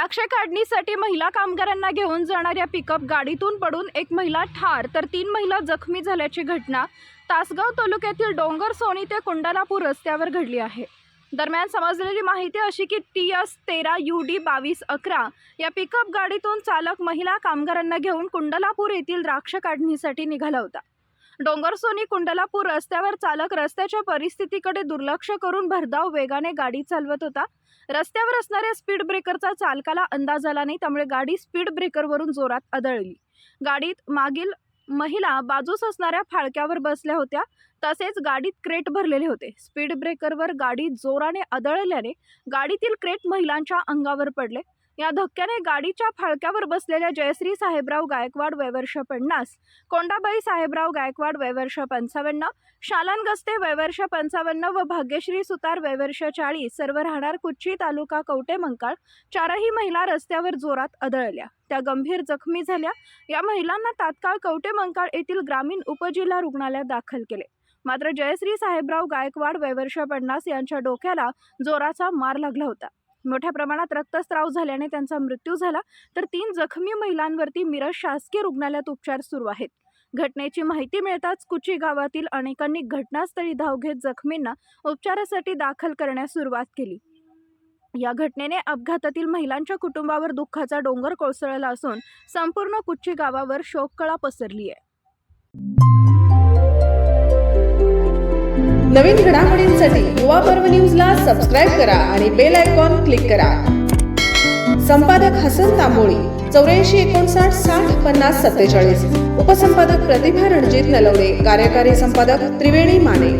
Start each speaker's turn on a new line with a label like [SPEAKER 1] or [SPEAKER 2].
[SPEAKER 1] द्राक्ष काढणीसाठी महिला कामगारांना घेऊन जाणाऱ्या पिकअप गाडीतून पडून एक महिला ठार तर 3 महिला जखमी झाल्याची घटना तासगाव तालुक्यातील डोंगरसोनी ते कुंडलापूर रस्त्यावर घडली आहे। दरम्यान समजलेली माहिती अशी की TS13 UD 2211 या पिकअप गाडीतून चालक महिला कामगारांना घेऊन कुंडलापूर येथील द्राक्ष काढणीसाठी निघाला होता। डोंगरसोनी कुंडलापूर रस्त्यावर चालक रस्त्याच्या परिस्थितीकडे दुर्लक्ष करून भरधाव वेगाने गाडी चालवत होता। रस्त्यावर असणाऱ्या स्पीड ब्रेकरचा चालकाला अंदाज आला नाही, त्यामुळे गाडी स्पीड ब्रेकरवरून जोरात आदळली। गाडीत मागील महिला बाजूस असणाऱ्या फाळक्यावर बसल्या होत्या, तसेच गाडीत क्रेट भरलेले होते। स्पीड ब्रेकरवर गाडी जोराने आदळल्याने गाडीतील क्रेट महिलांच्या अंगावर पडले। या धक्क्याने गाडीच्या फाळक्यावर बसलेल्या जयश्री साहेबराव गायकवाड वय वर्ष 50, कोंडाबाई साहेबराव गायकवाड वय वर्ष 55, शालन गस्ते वय वर्ष 55 व भाग्यश्री सुतार वय वर्ष 40 सर्व राहणार कुच्ची तालुका कवटेमंकाळ चारही महिला रस्त्यावर जोरात आदळल्या। त्या गंभीर जखमी झाल्या। या महिलांना तात्काळ कवटेमंकाळ येथील ग्रामीण उपजिल्हा रुग्णालयात दाखल केले। मात्र जयश्री साहेबराव गायकवाड वय वर्ष 50 यांच्या डोक्याला जोराचा मार लागला होता। मोठ्या प्रमाणात रक्तस्राव झाल्याने त्यांचा मृत्यू झाला, तर 3 जखमी महिलांवरती मिरज शासकीय रुग्णालयात उपचार सुरू आहेत। घटनेची माहिती मिळताच कुची गावातील अनेकांनी घटनास्थळी धाव घेत जखमींना उपचारासाठी दाखल करण्यास सुरुवात केली। या घटनेने अपघातातील महिलांच्या कुटुंबावर दुःखाचा डोंगर कोसळला असून संपूर्ण कुची गावावर शोककळा पसरली आहे।
[SPEAKER 2] नवीन घडामोडींसाठी युवा पर्व न्यूजला सबस्क्राइब करा आणि बेल आयकॉन क्लिक करा। संपादक हसन तांबोळी 84 59 60 50 47, उपसंपादक प्रतिभा रणजित नलवडे, कार्यकारी संपादक त्रिवेणी माने।